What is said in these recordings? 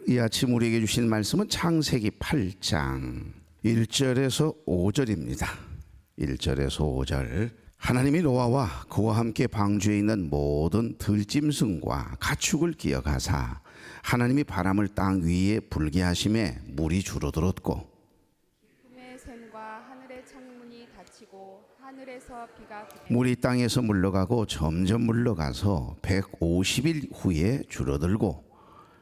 이 아침 우리에게 주신 말씀은 창세기 8장 1절에서 5절입니다. 1절에서 5절. 하나님이 노아와 그와 함께 방주에 있는 모든 들짐승과 가축을 기억하사 하나님이 바람을 땅 위에 불게 하심에 물이 줄어들었고 기쁨의 샘과 하늘의 창문이 닫히고 하늘에서 비가 물이 땅에서 물러가고 점점 물러가서 150일 후에 줄어들고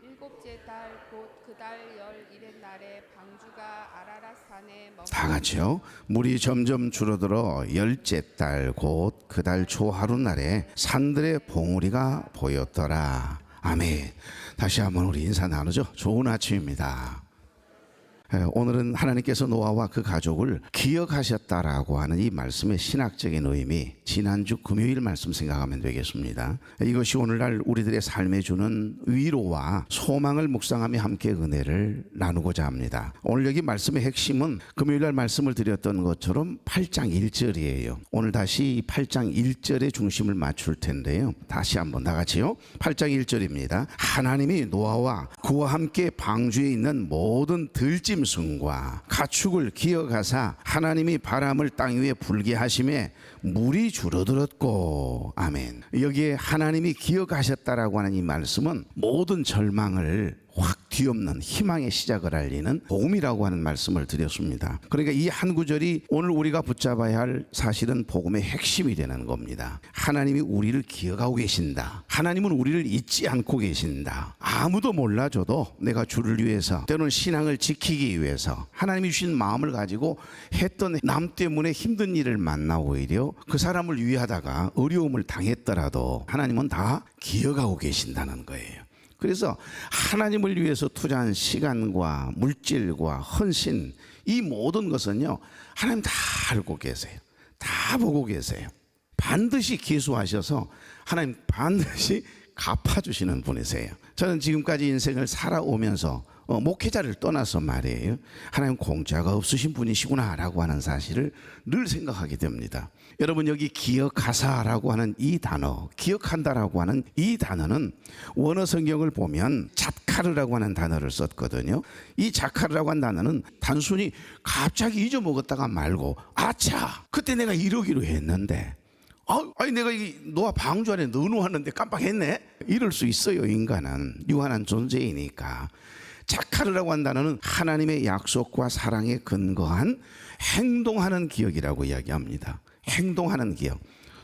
일곱째 달 곧 그 달 11의 날에 방주가 아라랏산에 다 같이요. 물이 점점 줄어들어 열째 달 곧 그 달 초 하루날에 산들의 봉우리가 보였더라. 아멘. 다시 한번 우리 인사 나누죠. 좋은 아침입니다. 오늘은 하나님께서 노아와 그 가족을 기억하셨다라고 하는 이 말씀의 신학적인 의미, 지난주 금요일 말씀 생각하면 되겠습니다. 이것이 오늘날 우리들의 삶에 주는 위로와 소망을 묵상하며 함께 은혜를 나누고자 합니다. 오늘 여기 말씀의 핵심은 금요일날 말씀을 드렸던 것처럼 8장 1절이에요. 오늘 다시 8장 1절에 중심을 맞출 텐데요. 다시 한번 다 같이요. 8장 1절입니다. 하나님이 노아와 그와 함께 방주에 있는 모든 들짐승과 가축을 기억하사 하나님이 바람을 땅 위에 불게 하심에 물이 줄어들었고 아멘. 여기에 하나님이 기억하셨다라고 하는 이 말씀은 모든 절망을 확 뒤엎는 희망의 시작을 알리는 복음이라고 하는 말씀을 드렸습니다. 그러니까 이 한 구절이 오늘 우리가 붙잡아야 할 사실은 복음의 핵심이 되는 겁니다. 하나님이 우리를 기억하고 계신다. 하나님은 우리를 잊지 않고 계신다. 아무도 몰라줘도 내가 주를 위해서 때로는 신앙을 지키기 위해서 하나님이 주신 마음을 가지고 했던 남 때문에 힘든 일을 만나 오히려 그 사람을 위하다가 어려움을 당했더라도 하나님은 다 기억하고 계신다는 거예요. 그래서 하나님을 위해서 투자한 시간과 물질과 헌신 이 모든 것은요 하나님 다 알고 계세요. 다 보고 계세요. 반드시 기수하셔서 하나님 반드시 갚아주시는 분이세요. 저는 지금까지 인생을 살아오면서 목회자를 떠나서 말이에요 하나님 공짜가 없으신 분이시구나 라고 하는 사실을 늘 생각하게 됩니다. 여러분 여기 기억하사라고 하는 이 단어, 기억한다라고 하는 이 단어는 원어 성경을 보면 잣카르라고 하는 단어를 썼거든요. 이 잣카르라고 하는 단어는 단순히 갑자기 잊어먹었다가 말고 아차 그때 내가 이러기로 했는데 아니 내가 이 노아 방주 안에 넣어놓았는데 깜빡했네 이럴 수 있어요. 인간은 유한한 존재이니까. 자카르라고 한 단어는 하나님의 약속과 사랑에 근거한 행동하는 기억이라고 이야기합니다. 행동하는 기억.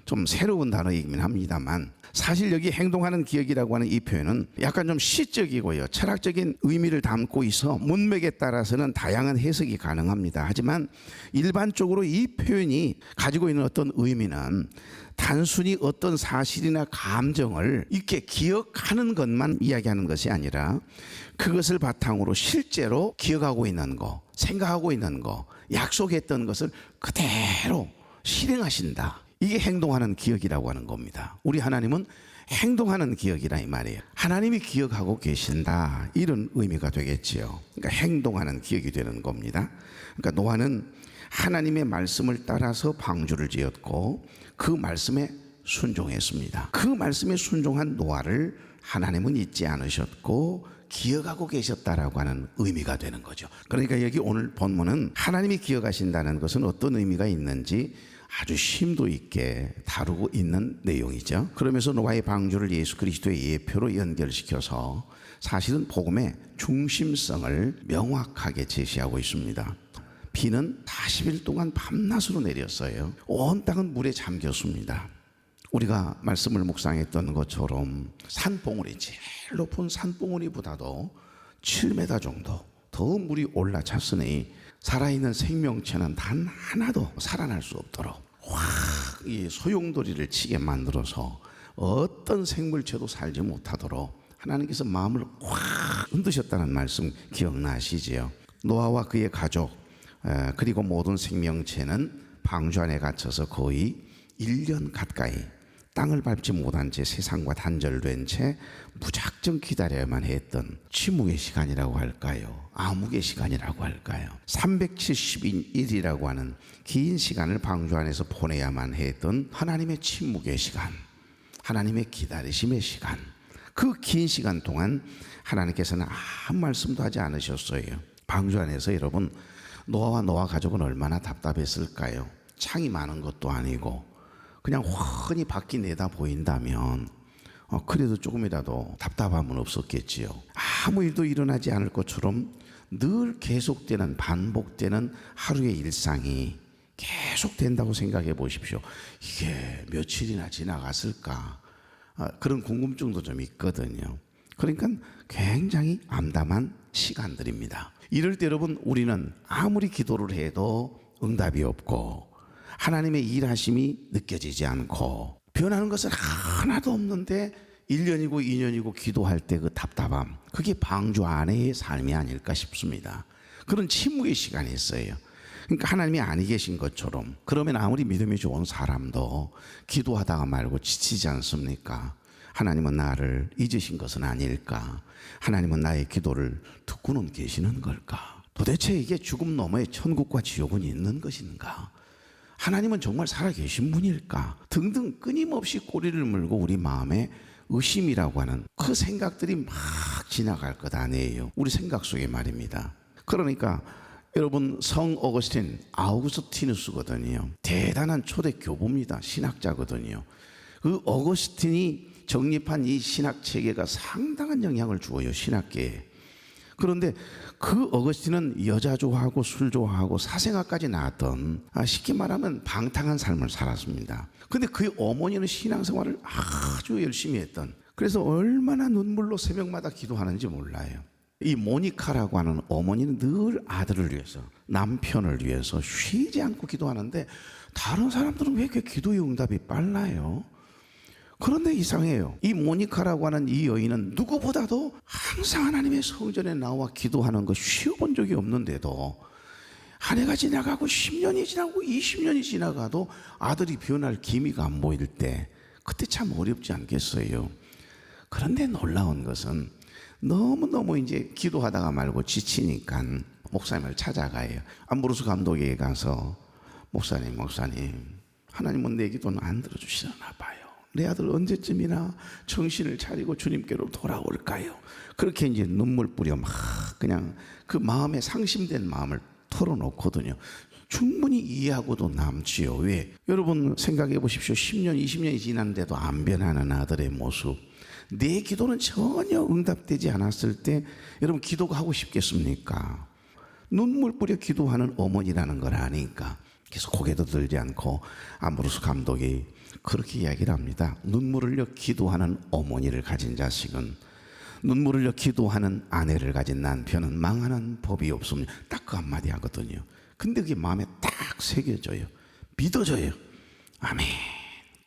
좀 새로운 단어이긴 합니다만 사실 여기 행동하는 기억이라고 하는 이 표현은 약간 좀 시적이고요 철학적인 의미를 담고 있어 문맥에 따라서는 다양한 해석이 가능합니다. 하지만 일반적으로 이 표현이 가지고 있는 어떤 의미는 단순히 어떤 사실이나 감정을 이렇게 기억하는 것만 이야기하는 것이 아니라 그것을 바탕으로 실제로 기억하고 있는 거, 생각하고 있는 거, 약속했던 것을 그대로 실행하신다. 이게 행동하는 기억이라고 하는 겁니다. 우리 하나님은 행동하는 기억이라 이 말이에요. 하나님이 기억하고 계신다 이런 의미가 되겠지요. 그러니까 행동하는 기억이 되는 겁니다. 그러니까 노아는 하나님의 말씀을 따라서 방주를 지었고 그 말씀에 순종했습니다. 그 말씀에 순종한 노아를 하나님은 잊지 않으셨고 기억하고 계셨다라고 하는 의미가 되는 거죠. 그러니까 여기 오늘 본문은 하나님이 기억하신다는 것은 어떤 의미가 있는지 아주 심도 있게 다루고 있는 내용이죠. 그러면서 노아의 방주를 예수 그리스도의 예표로 연결시켜서 사실은 복음의 중심성을 명확하게 제시하고 있습니다. 비는 40일 동안 밤낮으로 내렸어요. 온 땅은 물에 잠겼습니다. 우리가 말씀을 묵상했던 것처럼 산봉우리, 제일 높은 산봉우리보다도 7m 정도 더 물이 올라찼으니 살아있는 생명체는 단 하나도 살아날 수 없도록 확 이 소용돌이를 치게 만들어서 어떤 생물체도 살지 못하도록 하나님께서 마음을 확 흔드셨다는 말씀 기억나시지요? 노아와 그의 가족 그리고 모든 생명체는 방주 안에 갇혀서 거의 1년 가까이 땅을 밟지 못한 채 세상과 단절된 채 무작정 기다려야만 했던 침묵의 시간이라고 할까요? 암흑의 시간이라고 할까요? 370일이라고 하는 긴 시간을 방주 안에서 보내야만 했던 하나님의 침묵의 시간, 하나님의 기다리심의 시간, 그 긴 시간 동안 하나님께서는 아무 말씀도 하지 않으셨어요. 방주 안에서 여러분, 노아와 노아 가족은 얼마나 답답했을까요? 창이 많은 것도 아니고 그냥 훤히 밖이 내다 보인다면 그래도 조금이라도 답답함은 없었겠지요. 아무 일도 일어나지 않을 것처럼 늘 계속되는, 반복되는 하루의 일상이 계속된다고 생각해 보십시오. 이게 며칠이나 지나갔을까? 그런 궁금증도 좀 있거든요. 그러니까 굉장히 암담한 시간들입니다. 이럴 때 여러분, 우리는 아무리 기도를 해도 응답이 없고 하나님의 일하심이 느껴지지 않고 변하는 것은 하나도 없는데 1년이고 2년이고 기도할 때 그 답답함, 그게 방주 안에의 삶이 아닐까 싶습니다. 그런 침묵의 시간이 있어요. 그러니까 하나님이 아니 계신 것처럼. 그러면 아무리 믿음이 좋은 사람도 기도하다가 말고 지치지 않습니까? 하나님은 나를 잊으신 것은 아닐까? 하나님은 나의 기도를 듣고는 계시는 걸까? 도대체 이게 죽음 너머에 천국과 지옥은 있는 것인가? 하나님은 정말 살아계신 분일까? 등등 끊임없이 꼬리를 물고 우리 마음에 의심이라고 하는 그 생각들이 막 지나갈 것 아니에요. 우리 생각 속에 말입니다. 그러니까 여러분, 성 어거스틴, 아우구스티누스거든요. 대단한 초대 교부입니다. 신학자거든요. 그 어거스틴이 정립한 이 신학 체계가 상당한 영향을 주어요, 신학계에. 그런데 그 어거스틴은 여자 좋아하고 술 좋아하고 사생아까지 낳았던, 쉽게 말하면 방탕한 삶을 살았습니다. 근데 그의 어머니는 신앙생활을 아주 열심히 했던, 그래서 얼마나 눈물로 새벽마다 기도하는지 몰라요. 이 모니카라고 하는 어머니는 늘 아들을 위해서, 남편을 위해서 쉬지 않고 기도하는데 다른 사람들은 왜 이렇게 기도의 응답이 빨라요? 그런데 이상해요. 이 모니카라고 하는 이 여인은 누구보다도 항상 하나님의 성전에 나와 기도하는 거 쉬어본 적이 없는데도 한 해가 지나가고 10년이 지나고 20년이 지나가도 아들이 변할 기미가 안 보일 때, 그때 참 어렵지 않겠어요? 그런데 놀라운 것은 너무너무 이제 기도하다가 말고 지치니까 목사님을 찾아가요. 암브로스 감독에게 가서 목사님 하나님은 내 기도는 안 들어주시나 봐요. 내 아들 언제쯤이나 정신을 차리고 주님께로 돌아올까요? 그렇게 이제 눈물 뿌려 막 그냥 그 마음에 상심된 마음을 털어놓거든요. 충분히 이해하고도 남지요. 왜? 여러분 생각해 보십시오. 10년, 20년이 지났는데도 안 변하는 아들의 모습. 내 기도는 전혀 응답되지 않았을 때 여러분 기도가 하고 싶겠습니까? 눈물 뿌려 기도하는 어머니라는 걸 아니까 계속 고개도 들지 않고 암브로스 감독이 그렇게 이야기를 합니다. 눈물을 흘려 기도하는 어머니를 가진 자식은, 눈물을 흘려 기도하는 아내를 가진 남편은 망하는 법이 없습니다. 딱 그 한마디 하거든요. 근데 그게 마음에 딱 새겨져요. 믿어져요. 아멘.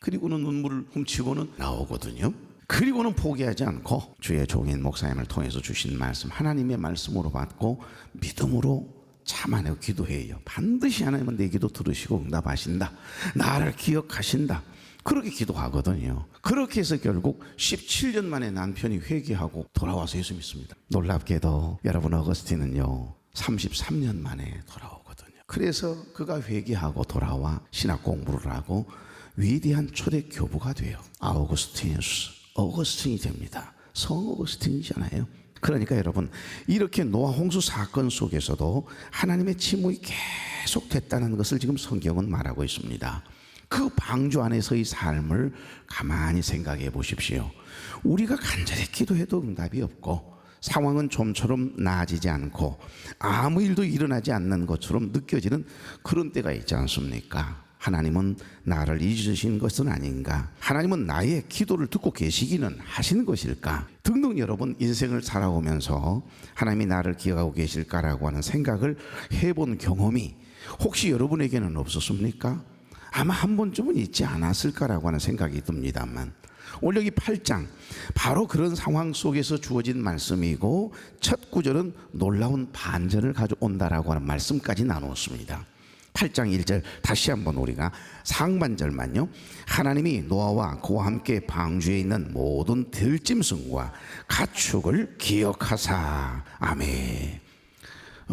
그리고는 눈물을 훔치고는 나오거든요. 그리고는 포기하지 않고 주의 종인 목사님을 통해서 주신 말씀, 하나님의 말씀으로 받고 믿음으로 참아내고 기도해요. 반드시 하나님은 내 기도 들으시고 응답하신다. 나를 기억하신다. 그렇게 기도하거든요. 그렇게 해서 결국 17년 만에 남편이 회개하고 돌아와서 예수 믿습니다. 놀랍게도 여러분, 어거스틴은요 33년 만에 돌아오거든요. 그래서 그가 회개하고 돌아와 신학 공부를 하고 위대한 초대 교부가 돼요. 어거스틴이 됩니다. 성 어거스틴이잖아요. 그러니까 여러분, 이렇게 노아 홍수 사건 속에서도 하나님의 침묵이 계속됐다는 것을 지금 성경은 말하고 있습니다. 그 방주 안에서의 삶을 가만히 생각해 보십시오. 우리가 간절히 기도해도 응답이 없고 상황은 좀처럼 나아지지 않고 아무 일도 일어나지 않는 것처럼 느껴지는 그런 때가 있지 않습니까? 하나님은 나를 잊으신 것은 아닌가? 하나님은 나의 기도를 듣고 계시기는 하시는 것일까? 등등 여러분, 인생을 살아오면서 하나님이 나를 기억하고 계실까라고 하는 생각을 해본 경험이 혹시 여러분에게는 없었습니까? 아마 한 번쯤은 있지 않았을까라고 하는 생각이 듭니다만, 오늘 여기 8장 바로 그런 상황 속에서 주어진 말씀이고 첫 구절은 놀라운 반전을 가져온다라고 하는 말씀까지 나누었습니다. 8장 1절 다시 한번 우리가 상반절만요. 하나님이 노아와 그와 함께 방주에 있는 모든 들짐승과 가축을 기억하사. 아멘.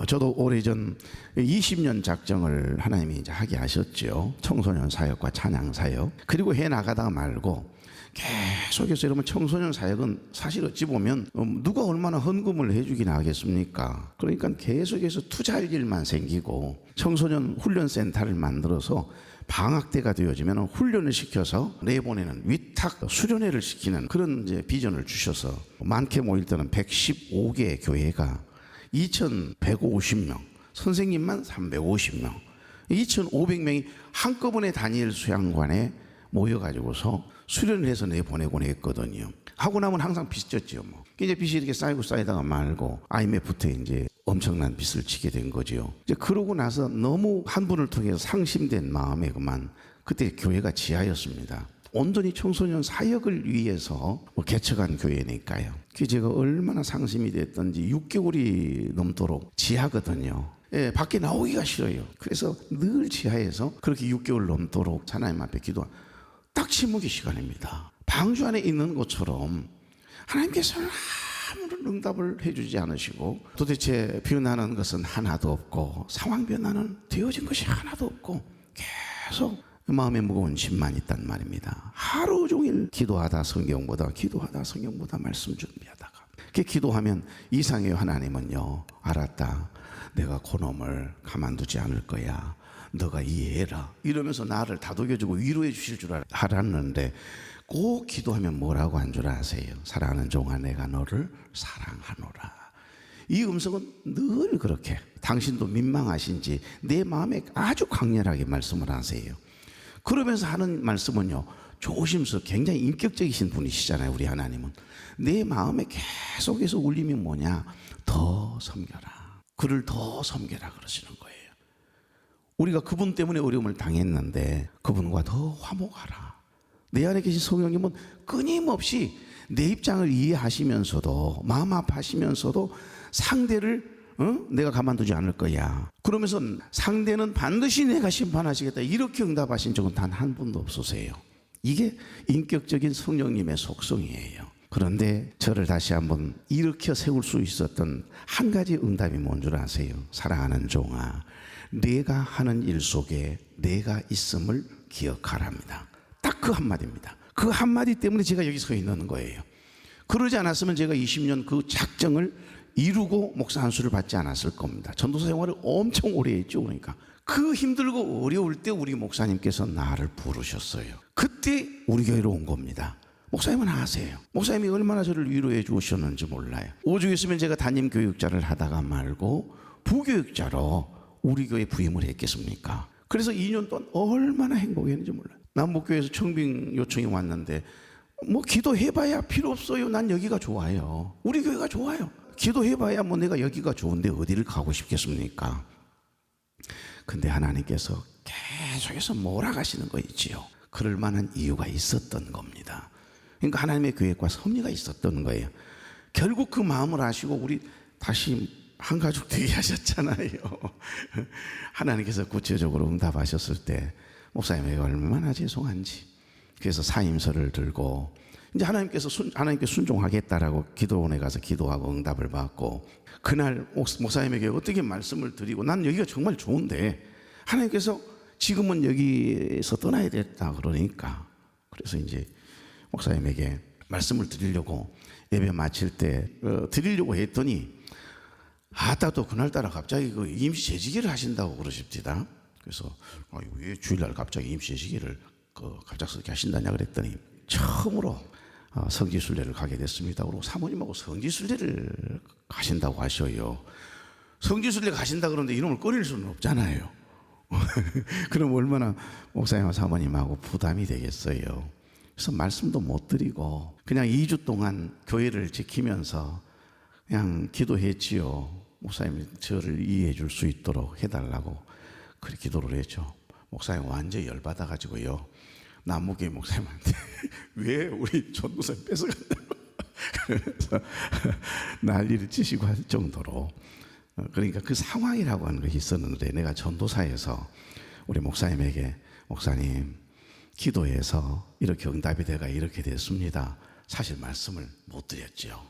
저도 오래전 20년 작정을 하나님이 이제 하게 하셨죠. 청소년 사역과 찬양 사역. 그리고 해 나가다가 말고 계속해서 여러분 청소년 사역은 사실 어찌 보면 누가 얼마나 헌금을 해주긴 하겠습니까? 그러니까 계속해서 투자할 일만 생기고 청소년 훈련센터를 만들어서 방학 때가 되어지면 훈련을 시켜서 내보내는 위탁 수련회를 시키는 그런 이제 비전을 주셔서 많게 모일 때는 115개 교회가 2,150명, 선생님만 350명, 2,500명이 한꺼번에 다니엘 수양관에 모여가지고서 수련을 해서 내보내곤 했거든요. 하고 나면 항상 빚졌죠. 뭐. 이제 빚이 이렇게 쌓이고 쌓이다가 말고 IMF부터 이제 엄청난 빚을 지게 된 거죠. 이제 그러고 나서 너무 한 분을 통해서 상심된 마음에 그만 그때 교회가 지하였습니다. 온전히 청소년 사역을 위해서 개척한 교회니까요. 그게 제가 얼마나 상심이 됐던지 6개월이 넘도록 지하거든요. 예, 밖에 나오기가 싫어요. 그래서 늘 지하에서 그렇게 6개월 넘도록 하나님 앞에 기도한 딱 침묵의 시간입니다. 방주 안에 있는 것처럼 하나님께서는 아무런 응답을 해주지 않으시고 도대체 변하는 것은 하나도 없고 상황 변화는 되어진 것이 하나도 없고 계속 마음에 무거운 짐만 있단 말입니다. 하루 종일 기도하다 성경보다 말씀 준비하다가 그렇게 기도하면 이상해요. 하나님은요, 알았다, 내가 그놈을 가만두지 않을 거야, 너가 이해해라 이러면서 나를 다독여주고 위로해 주실 줄 알았는데 꼭 기도하면 뭐라고 한 줄 아세요? 사랑하는 종아, 내가 너를 사랑하노라. 이 음성은 늘 그렇게 당신도 민망하신지 내 마음에 아주 강렬하게 말씀을 하세요. 그러면서 하는 말씀은요, 조심스럽게 굉장히 인격적이신 분이시잖아요. 우리 하나님은 내 마음에 계속해서 울림이 뭐냐, 더 섬겨라, 그를 더 섬겨라 그러시는 거예요. 우리가 그분 때문에 어려움을 당했는데 그분과 더 화목하라. 내 안에 계신 성령님은 끊임없이 내 입장을 이해하시면서도 마음 아파하시면서도 상대를 내가 가만두지 않을 거야. 그러면서 상대는 반드시 내가 심판하시겠다 이렇게 응답하신 적은 단 한 번도 없으세요. 이게 인격적인 성령님의 속성이에요. 그런데 저를 다시 한번 일으켜 세울 수 있었던 한 가지 응답이 뭔 줄 아세요? 사랑하는 종아, 내가 하는 일 속에 내가 있음을 기억하랍니다. 딱 그 한마디입니다. 그 한마디 때문에 제가 여기 서 있는 거예요. 그러지 않았으면 제가 20년 그 작정을 이루고 목사 안수를 받지 않았을 겁니다. 전도사 생활을 엄청 오래 했죠. 그러니까 그 힘들고 어려울 때 우리 목사님께서 나를 부르셨어요. 그때 우리 교회로 온 겁니다. 목사님은 아세요. 목사님이 얼마나 저를 위로해 주셨는지 몰라요. 오죽 했으면 제가 담임 교육자를 하다가 말고 부교육자로 우리 교회에 부임을 했겠습니까? 그래서 2년 동안 얼마나 행복했는지 몰라요. 남북교회에서 청빙 요청이 왔는데 뭐 기도해봐야 필요 없어요. 난 여기가 좋아요. 우리 교회가 좋아요. 기도해봐야 뭐 내가 여기가 좋은데 어디를 가고 싶겠습니까? 근데 하나님께서 계속해서 몰아가시는 거 있지요. 그럴 만한 이유가 있었던 겁니다. 그러니까 하나님의 계획과 섭리가 있었던 거예요. 결국 그 마음을 아시고 우리 다시 한 가족 되게 하셨잖아요. 하나님께서 구체적으로 응답하셨을 때 목사님에게 얼마나 죄송한지. 그래서 사임서를 들고 이제 하나님께 순종하겠다라고 기도원에 가서 기도하고 응답을 받고 그날 목사님에게 어떻게 말씀을 드리고 난 여기가 정말 좋은데 하나님께서 지금은 여기서 떠나야 됐다 그러니까 그래서 이제 목사님에게 말씀을 드리려고 예배 마칠 때 드리려고 했더니 또 그날따라 갑자기 그 임시 재직기를 하신다고 그러십니다. 그래서 왜 주일날 갑자기 임시 재직기를 갑작스럽게 하신다냐 그랬더니 처음으로 성지순례를 가게 됐습니다. 그리고 사모님하고 성지순례를 가신다고 하셔요. 성지순례 가신다 그러는데 이놈을 꺼낼 수는 없잖아요. 그럼 얼마나 목사님과 사모님하고 부담이 되겠어요. 그래서 말씀도 못 드리고 그냥 2주 동안 교회를 지키면서 그냥 기도했지요. 목사님이 저를 이해해 줄 수 있도록 해달라고 그렇게 기도를 했죠. 목사님 완전히 열받아가지고요. 남무교회 목사님한테 왜 우리 전도사님 뺏어갔냐고 그래서 난리를 치시고 할 정도로 그러니까 그 상황이라고 하는 것이 있었는데 내가 전도사에서 우리 목사님에게 목사님 기도해서 이렇게 응답이 돼가 이렇게 됐습니다. 사실 말씀을 못 드렸죠.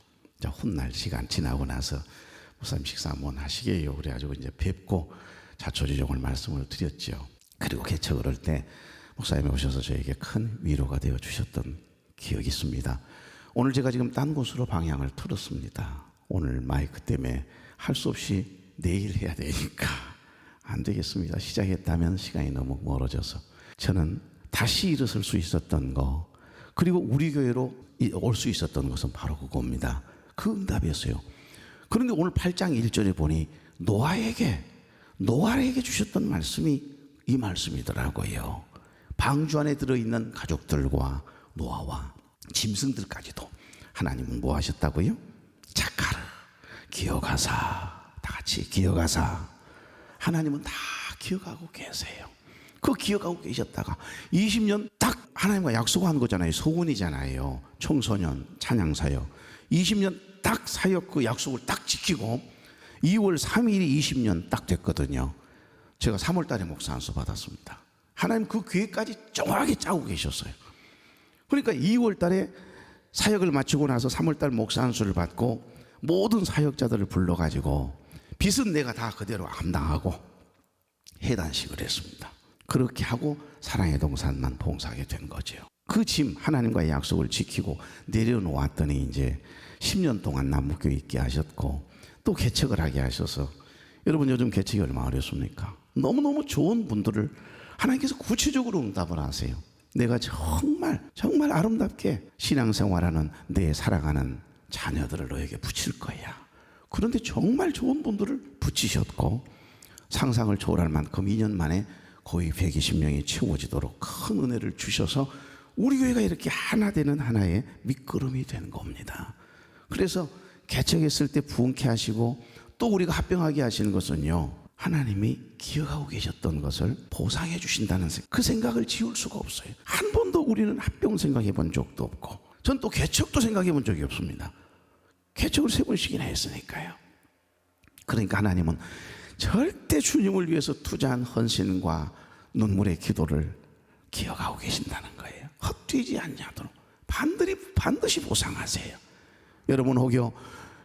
혼날 시간 지나고 나서 목사님 식사 한번 하시게요. 그래가지고 이제 뵙고 자초지종을 말씀을 드렸죠. 그리고 개척을 할 때 목사님이 오셔서 저에게 큰 위로가 되어 주셨던 기억이 있습니다. 오늘 제가 지금 딴 곳으로 방향을 틀었습니다. 오늘 마이크 때문에 할 수 없이 내일 해야 되니까 안 되겠습니다. 시작했다면 시간이 너무 멀어져서 저는 다시 일어설 수 있었던 거, 그리고 우리 교회로 올 수 있었던 것은 바로 그겁니다. 그 응답이었어요. 그런데 오늘 8장 1절에 보니 노아에게 주셨던 말씀이 이 말씀이더라고요. 방주 안에 들어있는 가족들과 노아와 짐승들까지도 하나님은 뭐 하셨다고요? 자카르 기억하사, 다 같이 기억하사. 하나님은 다 기억하고 계세요. 그 기억하고 계셨다가 20년 딱 하나님과 약속한 거잖아요. 소원이잖아요. 청소년 찬양사역 20년 딱 사역 그 약속을 딱 지키고 2월 3일이 20년 딱 됐거든요. 제가 3월 달에 목사 안수 받았습니다. 하나님 그 계획까지 정확하게 짜고 계셨어요. 그러니까 2월 달에 사역을 마치고 나서 3월 달 목사 안수를 받고 모든 사역자들을 불러가지고 빚은 내가 다 그대로 감당하고 해단식을 했습니다. 그렇게 하고 사랑의 동산만 봉사하게 된 거죠. 그 짐 하나님과의 약속을 지키고 내려놓았더니 이제 10년 동안 남북교회 있게 하셨고 또 개척을 하게 하셔서, 여러분 요즘 개척이 얼마나 어렵습니까? 너무너무 좋은 분들을 하나님께서 구체적으로 응답을 하세요. 내가 정말 아름답게 신앙생활하는 내 사랑하는 자녀들을 너에게 붙일 거야. 그런데 정말 좋은 분들을 붙이셨고 상상을 초월할 만큼 2년 만에 거의 120명이 채워지도록 큰 은혜를 주셔서 우리 교회가 이렇게 하나 되는 하나의 밑거름이 된 겁니다. 그래서 개척했을 때 부흥케 하시고 또 우리가 합병하게 하시는 것은요, 하나님이 기억하고 계셨던 것을 보상해 주신다는 그 생각을 지울 수가 없어요. 한 번도 우리는 합병 생각해 본 적도 없고 전 또 개척도 생각해 본 적이 없습니다. 개척을 3번씩이나 했으니까요. 그러니까 하나님은 절대 주님을 위해서 투자한 헌신과 눈물의 기도를 기억하고 계신다는 거예요. 헛되지 않냐도록 반드시 보상하세요. 여러분 혹여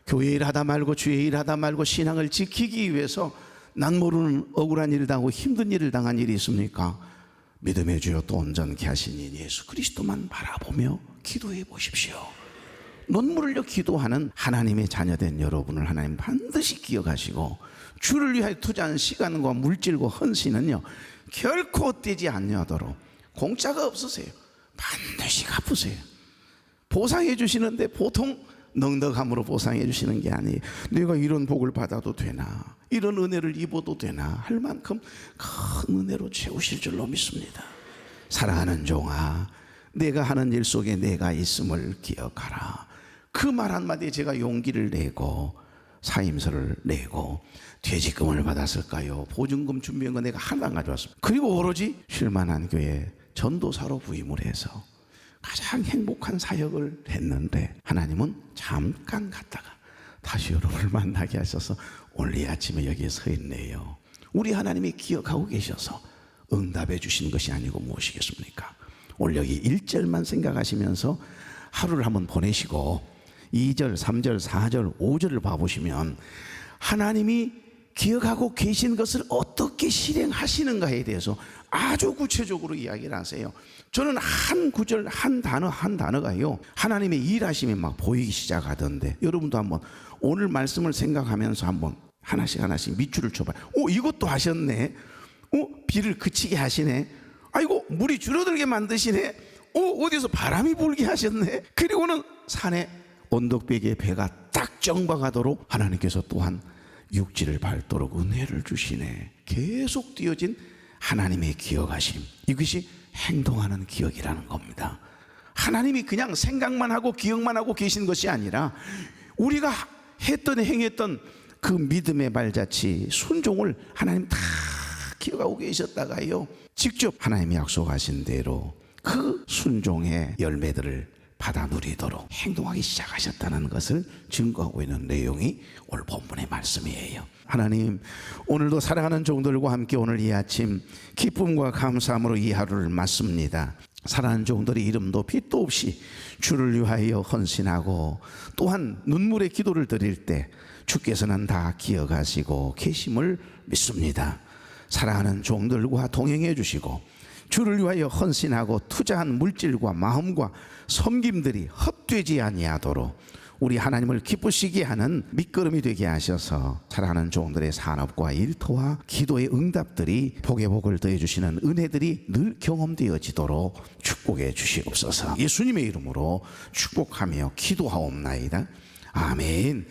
교회 일하다 말고 주의 일하다 말고 신앙을 지키기 위해서 난 모르는 억울한 일을 당하고 힘든 일을 당한 일이 있습니까? 믿음의 주여 또 온전케 하신 이 예수 그리스도만 바라보며 기도해 보십시오. 눈물을 흘려 기도하는 하나님의 자녀된 여러분을 하나님 반드시 기억하시고 주를 위하여 투자한 시간과 물질과 헌신은요 결코 헛되지 않냐도록 공짜가 없으세요. 반드시 갚으세요. 보상해 주시는데 보통 넉넉함으로 보상해 주시는 게 아니에요. 내가 이런 복을 받아도 되나, 이런 은혜를 입어도 되나 할 만큼 큰 은혜로 채우실 줄로 믿습니다. 사랑하는 종아, 내가 하는 일 속에 내가 있음을 기억하라. 그 말 한마디에 제가 용기를 내고 사임서를 내고 퇴직금을 받았을까요? 보증금 준비한 거 내가 하나도 안 가져왔습니다. 그리고 오로지 쉴만한 교회 전도사로 부임을 해서 가장 행복한 사역을 했는데 하나님은 잠깐 갔다가 다시 여러분을 만나게 하셔서 오늘 이 아침에 여기에 서 있네요. 우리 하나님이 기억하고 계셔서 응답해 주신 것이 아니고 무엇이겠습니까? 오늘 여기 1절만 생각하시면서 하루를 한번 보내시고 2절, 3절, 4절, 5절을 봐보시면 하나님이 기억하고 계신 것을 어떻게 실행하시는가에 대해서 아주 구체적으로 이야기를 하세요. 저는 한 구절, 한 단어가요 하나님의 일하심이 막 보이기 시작하던데 여러분도 한번 오늘 말씀을 생각하면서 한번 하나씩 밑줄을 쳐봐요. 이것도 하셨네. 비를 그치게 하시네. 아이고 물이 줄어들게 만드시네. 어디서 바람이 불게 하셨네. 그리고는 산에 언덕배기에 배가 딱 정박하도록 하나님께서 또한 육지를 밟도록 은혜를 주시네. 계속 띄어진 하나님의 기억하심, 이것이 행동하는 기억이라는 겁니다. 하나님이 그냥 생각만 하고 기억만 하고 계신 것이 아니라 우리가 행했던 그 믿음의 발자취 순종을 하나님 다 기억하고 계셨다가요 직접 하나님이 약속하신 대로 그 순종의 열매들을 받아 누리도록 행동하기 시작하셨다는 것을 증거하고 있는 내용이 오늘 본문의 말씀이에요. 하나님, 오늘도 사랑하는 종들과 함께 오늘 이 아침 기쁨과 감사함으로 이 하루를 맞습니다. 사랑하는 종들의 이름도 빛도 없이 주를 위하여 헌신하고 또한 눈물의 기도를 드릴 때 주께서는 다 기억하시고 계심을 믿습니다. 사랑하는 종들과 동행해 주시고 주를 위하여 헌신하고 투자한 물질과 마음과 섬김들이 헛되지 아니하도록 우리 하나님을 기쁘시게 하는 밑거름이 되게 하셔서 사랑하는 종들의 산업과 일터와 기도의 응답들이 복의 복을 더해 주시는 은혜들이 늘 경험되어지도록 축복해 주시옵소서. 예수님의 이름으로 축복하며 기도하옵나이다. 아멘.